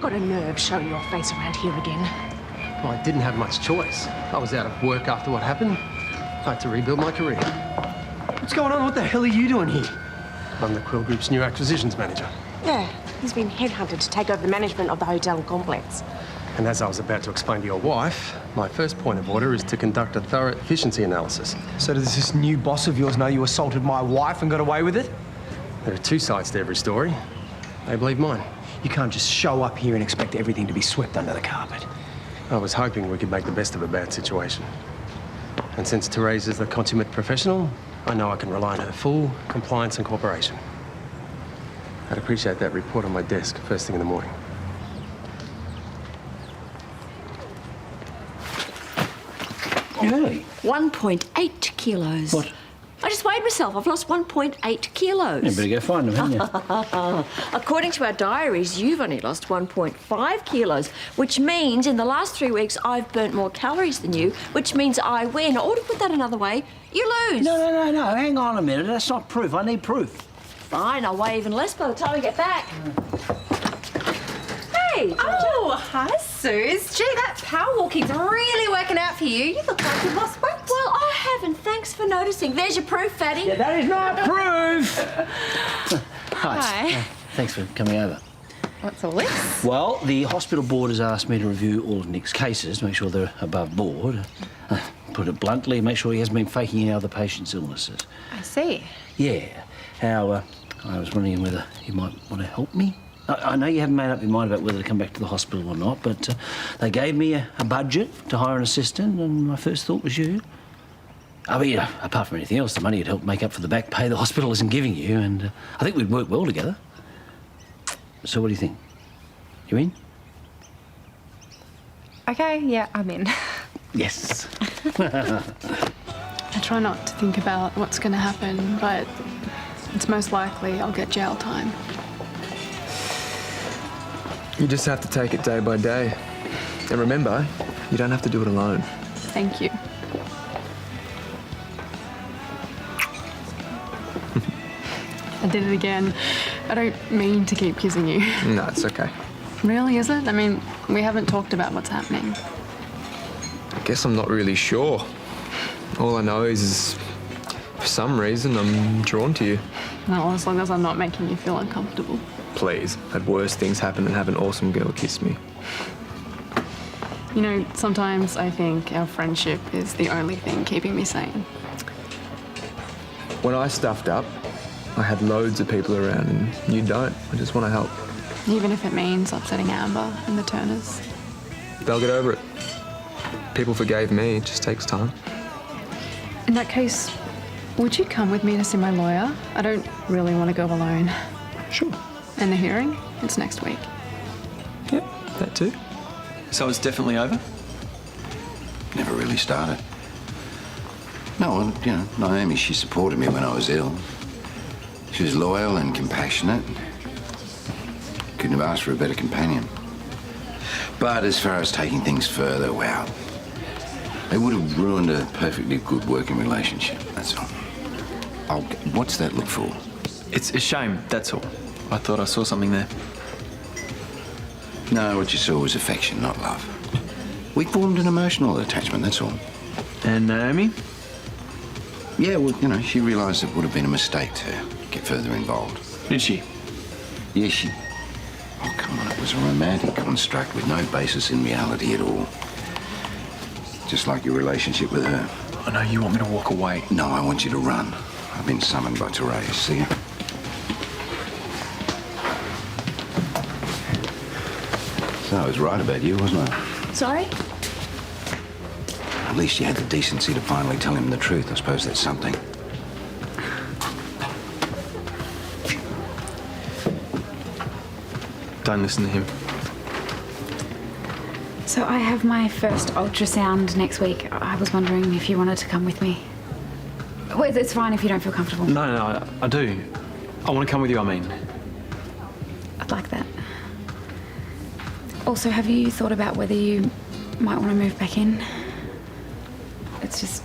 got a nerve showing your face around here again. Well, I didn't have much choice. I was out of work after what happened. I had to rebuild my career. What's going on? What the hell are you doing here? I'm the Quill Group's new acquisitions manager. Yeah, he's been headhunted to take over the management of the hotel and complex. And as I was about to explain to your wife, my first point of order is to conduct a thorough efficiency analysis. So does this new boss of yours know you assaulted my wife and got away with it? There are two sides to every story. They believe mine. You can't just show up here and expect everything to be swept under the carpet. I was hoping we could make the best of a bad situation. And since Terese is the consummate professional, I know I can rely on her full compliance and cooperation. I'd appreciate that report on my desk first thing in the morning. Really? 1.8 kilos. What? I just weighed myself. I've lost 1.8 kilos. You better go find them, haven't you? According to our diaries, you've only lost 1.5 kilos, which means in the last 3 weeks I've burnt more calories than you, which means I win. Or to put that another way, you lose. No. Hang on a minute. That's not proof. I need proof. Fine, I'll weigh even less by the time we get back. Hey, oh, hi, Suze. Gee, that power walking's really working out for you. You look like you've lost weight. well, I haven't. Thanks for noticing. There's your proof, Fatty. Yeah, that is not proof. Hi. Thanks for coming over. What's all this? Well, the hospital board has asked me to review all of Nick's cases to make sure they're above board. Put it bluntly, make sure he hasn't been faking any other patients' illnesses. I see. Yeah. Now, I was wondering whether you might want to help me. I know you haven't made up your mind about whether to come back to the hospital or not, but they gave me a budget to hire an assistant, and my first thought was you. I mean, apart from anything else, the money would help make up for the back pay the hospital isn't giving you, and I think we'd work well together. So what do you think? You in? Okay, yeah, I'm in. Yes. I try not to think about what's going to happen, but it's most likely I'll get jail time. You just have to take it day by day. And remember, you don't have to do it alone. Thank you. I did it again. I don't mean to keep kissing you. No, it's okay. Really, is it? I mean, we haven't talked about what's happening. I guess I'm not really sure. All I know is for some reason, I'm drawn to you. Well, as long as I'm not making you feel uncomfortable. Please, had worse things happen than have an awesome girl kiss me. You know, sometimes I think our friendship is the only thing keeping me sane. When I stuffed up, I had loads of people around and you don't. I just want to help. Even if it means upsetting Amber and the Turners. They'll get over it. People forgave me, it just takes time. In that case, would you come with me to see my lawyer? I don't really want to go alone. Sure. And the hearing? It's next week. Yep, that too. So it's definitely over? Never really started. No, well, you know, Naomi, she supported me when I was ill. She was loyal and compassionate. Couldn't have asked for a better companion. But as far as taking things further, well, it would have ruined a perfectly good working relationship, that's all. What's that look for? It's a shame, that's all. I thought I saw something there. No, what you saw was affection, not love. We formed an emotional attachment, that's all. And Naomi? Yeah, well, you know, she realised it would have been a mistake to get further involved. Did she? Yeah, she... Oh, come on, it was a romantic construct with no basis in reality at all. Just like your relationship with her. I know you want me to walk away. No, I want you to run. I've been summoned by Terese. See ya. So I was right about you, wasn't I? Sorry? At least you had the decency to finally tell him the truth. I suppose that's something. Don't listen to him. So I have my first ultrasound next week. I was wondering if you wanted to come with me. Well, it's fine if you don't feel comfortable. No, I do. I want to come with you, I mean. I'd like that. Also, have you thought about whether you might want to move back in? It's just...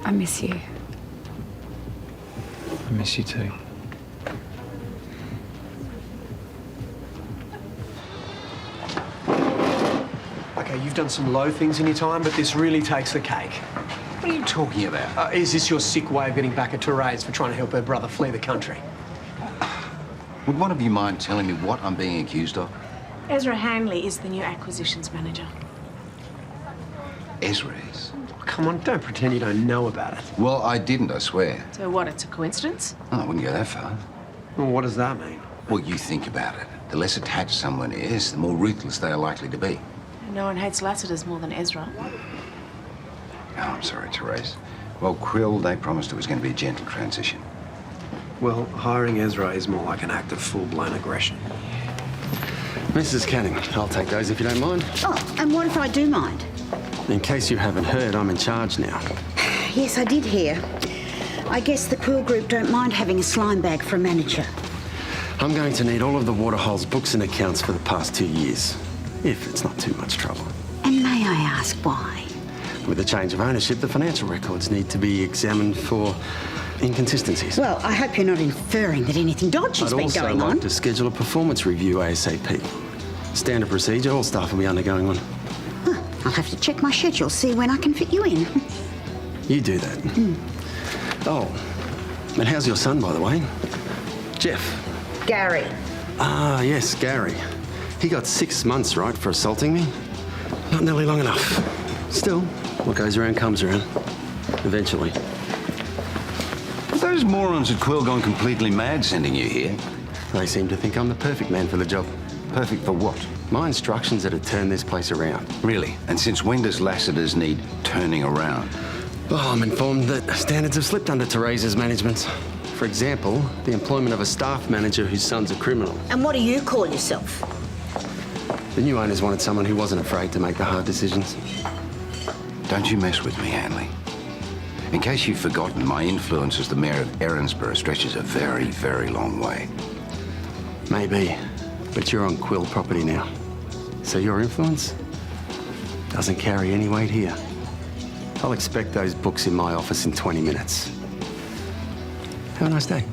I miss you. I miss you too. you've done some low things in your time, but this really takes the cake. What are you talking about? Is this your sick way of getting back at Terese for trying to help her brother flee the country? Would one of you mind telling me what I'm being accused of? Ezra Hanley is the new acquisitions manager. Ezra is? Come on, don't pretend you don't know about it. Well, I didn't, I swear. So what, it's a coincidence? Oh, I wouldn't go that far. Well, what does that mean? Well, you think about it. The less attached someone is, the more ruthless they are likely to be. No one hates Lassiters more than Ezra. Oh, I'm sorry, Terese. Well, Krill, they promised it was going to be a gentle transition. Well, hiring Ezra is more like an act of full-blown aggression. Mrs. Canning, I'll take those if you don't mind. Oh, and what if I do mind? In case you haven't heard, I'm in charge now. Yes, I did hear. I guess the Quill Group don't mind having a slime bag for a manager. I'm going to need all of the Waterhole's books and accounts for the past 2 years, if it's not too much trouble. And may I ask why? With the change of ownership, the financial records need to be examined for inconsistencies. Well, I hope you're not inferring that anything dodgy's been going I'd also on. like to schedule a performance review ASAP. Standard procedure, all staff will be undergoing one. Huh, I'll have to check my schedule, see when I can fit you in. You do that. Oh, and how's your son, by the way? Jeff. Gary. Ah, yes, Gary. He got 6 months, right, for assaulting me? Not nearly long enough. Still, what goes around comes around. Eventually. Have those morons at Quill gone completely mad sending you here? They seem to think I'm the perfect man for the job. Perfect for what? My instructions are to turn this place around. Really? And since when does Lassiters need turning around? Well, I'm informed that standards have slipped under Teresa's management. For example, the employment of a staff manager whose son's a criminal. And what do you call yourself? The new owners wanted someone who wasn't afraid to make the hard decisions. Don't you mess with me, Hanley. In case you've forgotten, my influence as the mayor of Erinsborough stretches a very, very long way. Maybe, but you're on Quill property now. So your influence doesn't carry any weight here. I'll expect those books in my office in 20 minutes. Have a nice day.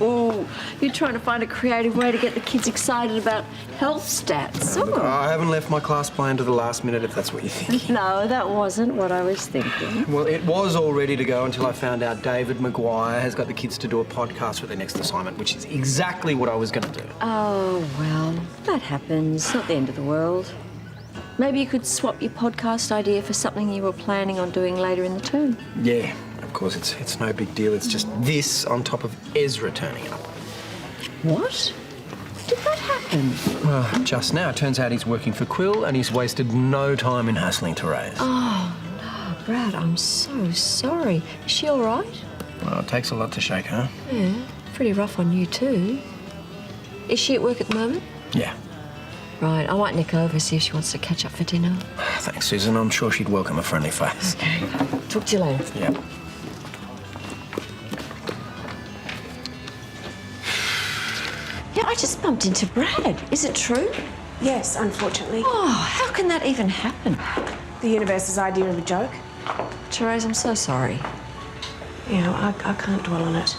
Oh, you're trying to find a creative way to get the kids excited about health stats. I haven't left my class plan to the last minute, if that's what you think. No, that wasn't what I was thinking. Well, it was all ready to go until I found out David Maguire has got the kids to do a podcast for their next assignment, which is exactly what I was going to do. Oh, well, that happens. Not the end of the world. Maybe you could swap your podcast idea for something you were planning on doing later in the term. Yeah, of course, it's no big deal. It's just this on top of Ezra turning up. What? Did that happen? Well, just now, it turns out he's working for Quill and he's wasted no time in hassling Terese. Oh, no, Brad, I'm so sorry. Is she all right? Well, it takes a lot to shake her. Yeah, pretty rough on you too. Is she at work at the moment? Yeah. Right, I might nick over, see if she wants to catch up for dinner. Thanks, Susan. I'm sure she'd welcome a friendly face. Okay. Talk to you later. Yeah. Yeah, I just bumped into Brad. Is it true? Yes, unfortunately. Oh, how can that even happen? The universe's idea of a joke. Therese, I'm so sorry. You know, I can't dwell on it.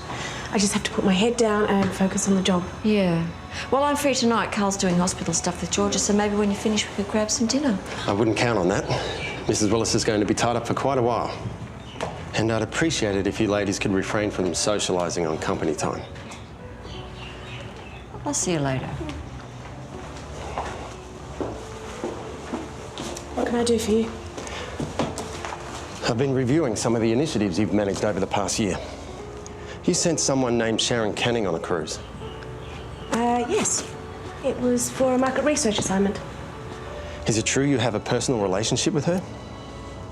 I just have to put my head down and focus on the job. Yeah. Well, I'm free tonight. Carl's doing hospital stuff with Georgia, so maybe when you finish we could grab some dinner. I wouldn't count on that. Mrs. Willis is going to be tied up for quite a while. And I'd appreciate it if you ladies could refrain from socialising on company time. I'll see you later. What can I do for you? I've been reviewing some of the initiatives you've managed over the past year. You sent someone named Sharon Canning on a cruise. Yes. It was for a market research assignment. Is it true you have a personal relationship with her?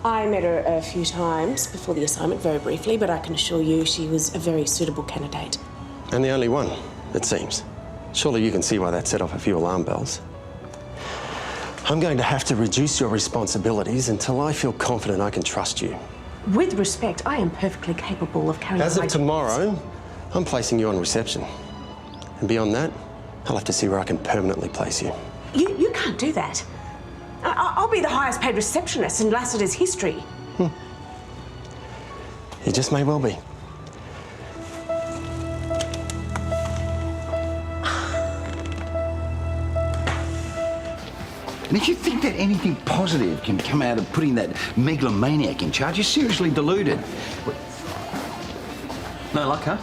I met her a few times before the assignment, very briefly, but I can assure you she was a very suitable candidate. And the only one, it seems. Surely you can see why that set off a few alarm bells. I'm going to have to reduce your responsibilities until I feel confident I can trust you. With respect, I am perfectly capable of carrying As my of tomorrow, I'm placing you on reception. And beyond that, I'll have to see where I can permanently place you. You can't do that. I'll be the highest paid receptionist in Lassiter's history. You just may well be. And if you think that anything positive can come out of putting that megalomaniac in charge, you're seriously deluded. No luck, huh?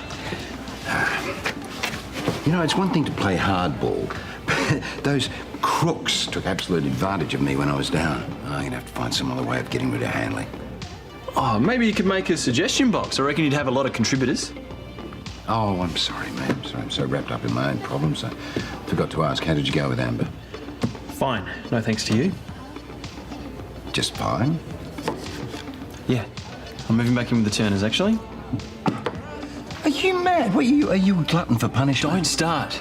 You know, it's one thing to play hardball. Those crooks took absolute advantage of me when I was down. I'm gonna have to find some other way of getting rid of Hanley. Oh, maybe you could make a suggestion box. I reckon you'd have a lot of contributors. Oh, I'm sorry, mate. I'm sorry. I'm so wrapped up in my own problems. I forgot to ask, how did you go with Amber? Fine. No thanks to you. Just fine? Yeah. I'm moving back in with the Turners, actually. Are you mad? What, are you a glutton for punishment? Don't start.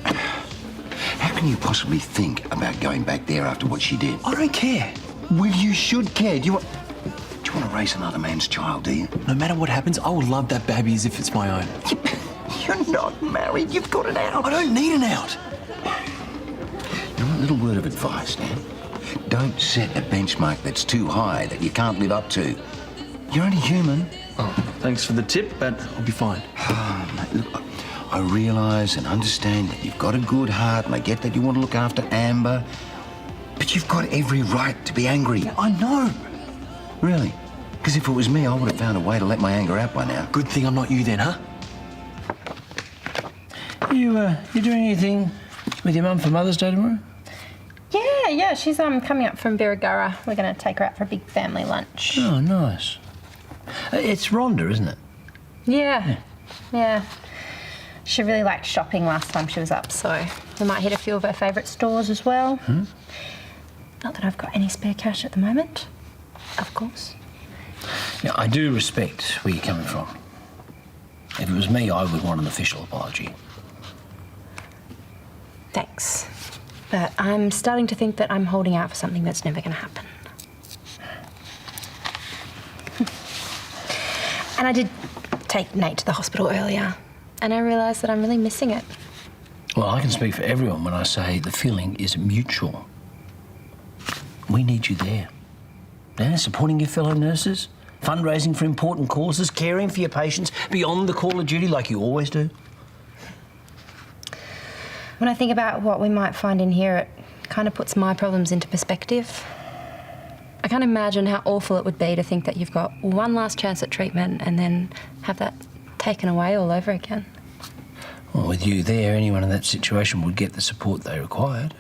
How can you possibly think about going back there after what she did? I don't care. Well, you should care. Do you want to raise another man's child, do you? No matter what happens, I will love that baby as if it's my own. You're not married. You've got an out. I don't need an out. You know, a little word of advice now. Don't set a benchmark that's too high that you can't live up to. You're only human. Oh, thanks for the tip, but I'll be fine. Look, I realise and understand that you've got a good heart, and I get that you want to look after Amber, but you've got every right to be angry. Yeah, I know. Really? Because if it was me, I would have found a way to let my anger out by now. Good thing I'm not you then, huh? You doing anything with your mum for Mother's Day tomorrow? Yeah, she's coming up from Birregurra. We're going to take her out for a big family lunch. Oh, nice. It's Rhonda, isn't it? Yeah. She really liked shopping last time she was up, so we might hit a few of her favourite stores as well. Not that I've got any spare cash at the moment, of course. Yeah, I do respect where you're coming from. If it was me, I would want an official apology. Thanks. But I'm starting to think that I'm holding out for something that's never going to happen. And I did take Nate to the hospital earlier, and I realised that I'm really missing it. Well, I can speak for everyone when I say the feeling is mutual. We need you there. Yeah, supporting your fellow nurses, fundraising for important causes, caring for your patients beyond the call of duty like you always do. When I think about what we might find in here, it kind of puts my problems into perspective. I can't imagine how awful it would be to think that you've got one last chance at treatment and then have that taken away all over again. Well, with you there, anyone in that situation would get the support they required.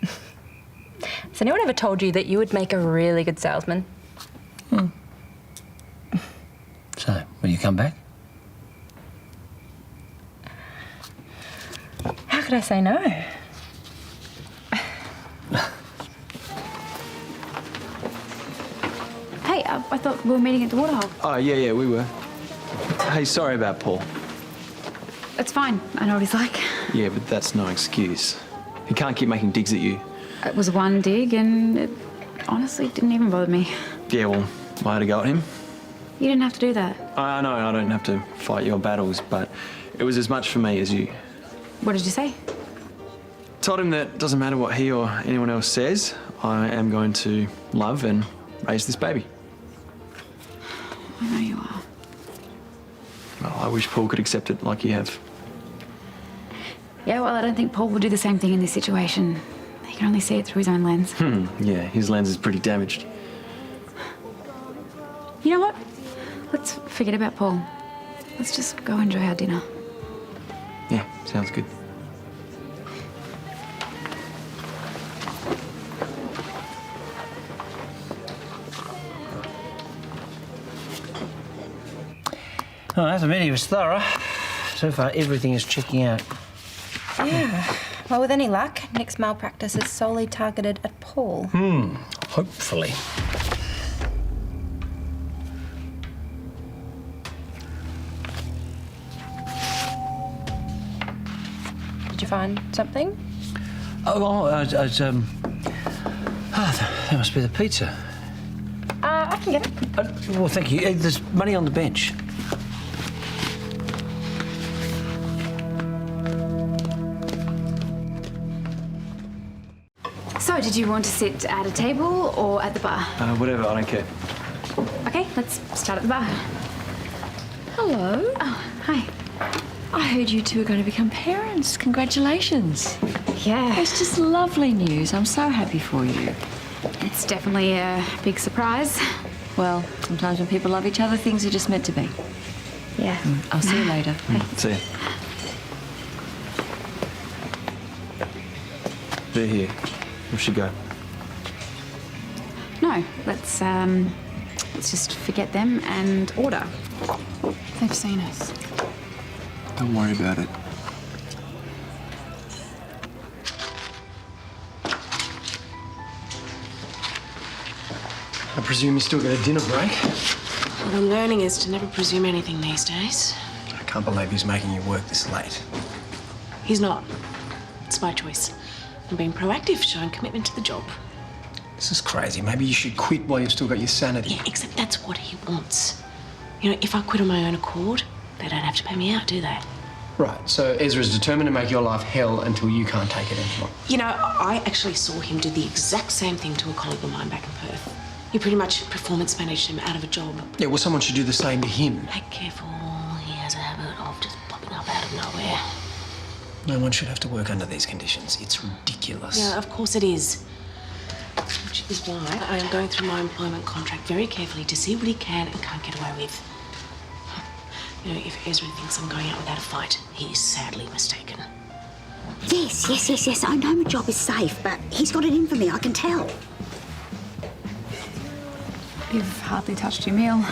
Has anyone ever told you that you would make a really good salesman? So, will you come back? How could I say no? Hey, I thought we were meeting at the waterhole. Oh, yeah, we were. Hey, sorry about Paul. It's fine. I know what he's like. Yeah, but that's no excuse. He can't keep making digs at you. It was one dig, and it honestly didn't even bother me. Yeah, well, I had to go at him. You didn't have to do that. I know I don't have to fight your battles, but it was as much for me as you. What did you say? Told him that it doesn't matter what he or anyone else says, I am going to love and raise this baby. I know you are. Well, I wish Paul could accept it like you have. Yeah, well, I don't think Paul would do the same thing in this situation. He can only see it through his own lens. Yeah, his lens is pretty damaged. You know what? Let's forget about Paul. Let's just go enjoy our dinner. Yeah, sounds good. Oh, that meeting was thorough. So far, everything is checking out. Yeah. Well, with any luck, Nick's malpractice is solely targeted at Paul. Hopefully. Did you find something? That must be the pizza. I can get it. Well, thank you. There's money on the bench. So, did you want to sit at a table or at the bar? Whatever, I don't care. Okay, let's start at the bar. Hello. Oh, hi. I heard you two are going to become parents. Congratulations. Yeah. It's just lovely news. I'm so happy for you. It's definitely a big surprise. Well, sometimes when people love each other, things are just meant to be. Yeah. I'll see you later. See ya. They're here. We should go. No, let's just forget them and order. They've seen us. Don't worry about it. I presume you still got a dinner break? What I'm learning is to never presume anything these days. I can't believe he's making you work this late. He's not. It's my choice. I'm being proactive, showing commitment to the job. This is crazy. Maybe you should quit while you've still got your sanity. Yeah, except that's what he wants. You know, if I quit on my own accord, they don't have to pay me out, do they? Right, so Ezra's determined to make your life hell until you can't take it anymore. You know, I actually saw him do the exact same thing to a colleague of mine back in Perth. He pretty much performance managed him out of a job. Yeah, well, someone should do the same to him. Be careful. He has a habit of just popping up out of nowhere. No one should have to work under these conditions. It's ridiculous. Yeah, of course it is. Which is why I am going through my employment contract very carefully to see what he can and can't get away with. You know, if Ezra thinks I'm going out without a fight, he is sadly mistaken. Yes. I know my job is safe, but he's got it in for me, I can tell. You've hardly touched your meal.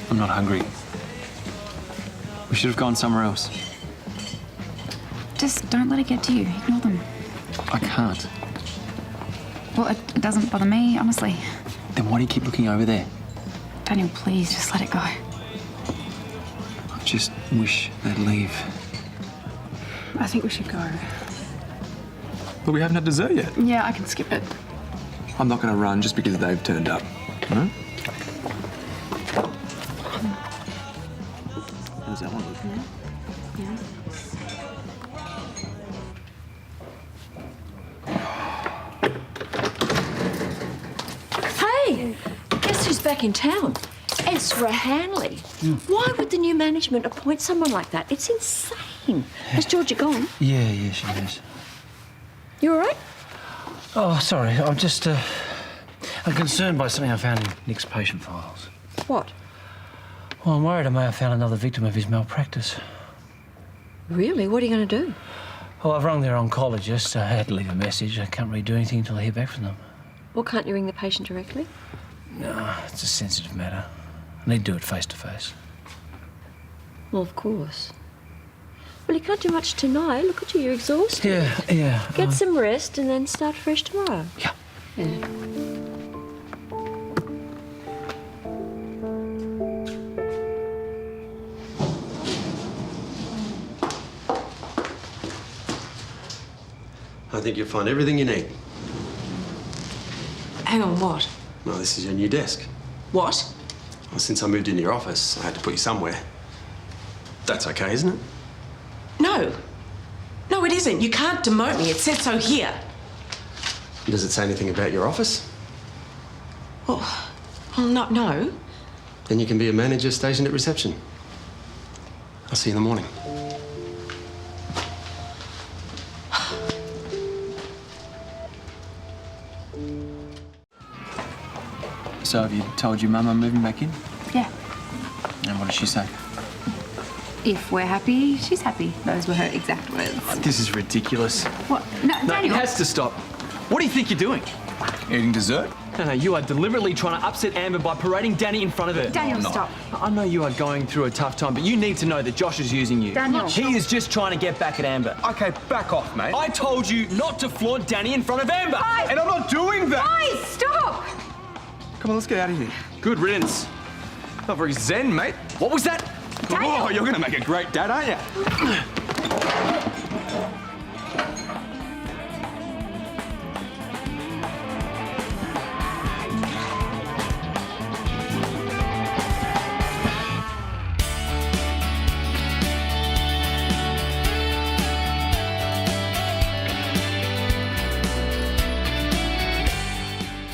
I'm not hungry. We should have gone somewhere else. Just don't let it get to you. Ignore them. I can't. Well, it doesn't bother me, honestly. Then why do you keep looking over there? Daniel, please, just let it go. I just wish they'd leave. I think we should go. But we haven't had dessert yet. Yeah, I can skip it. I'm not going to run just because they've turned up. No? How does that one look? Hey, guess who's back in town? Ezra Hanley. Why would the new management appoint someone like that? It's insane. Has Georgia gone? Yeah, she is. You all right? Oh, sorry. I'm just, I'm concerned by something I found in Nick's patient files. What? Well, I'm worried I may have found another victim of his malpractice. Really? What are you going to do? Well, I've rung their oncologist. I had to leave a message. I can't really do anything until I hear back from them. Well, can't you ring the patient directly? No, it's a sensitive matter. I need to do it face to face. Well, of course. Well, you can't do much tonight. Look at you, you're exhausted. Yeah. Get some rest and then start fresh tomorrow. Yeah. I think you'll find everything you need. Hang on, what? Well, this is your new desk. What? Well, since I moved into your office, I had to put you somewhere. That's okay, isn't it? No. No, it isn't. You can't demote me. It says so here. Does it say anything about your office? Well, no. Then you can be a manager stationed at reception. I'll see you in the morning. So have you told your mum I'm moving back in? Yeah. And what does she say? If we're happy, she's happy. Those were her exact words. This is ridiculous. What? No, No, Daniel. it has to stop. What do you think you're doing? Eating dessert? No, you are deliberately trying to upset Amber by parading Danny in front of her. Daniel, stop. I know you are going through a tough time, but you need to know that Josh is using you. Daniel. He is just trying to get back at Amber. Okay, back off, mate. I told you not to flaunt Danny in front of Amber. Guys! And I'm not doing that! Guys, stop! Come on, let's get out of here. Good riddance. Not very zen, mate. What was that? Daniel! Oh, you're going to make a great dad, aren't you?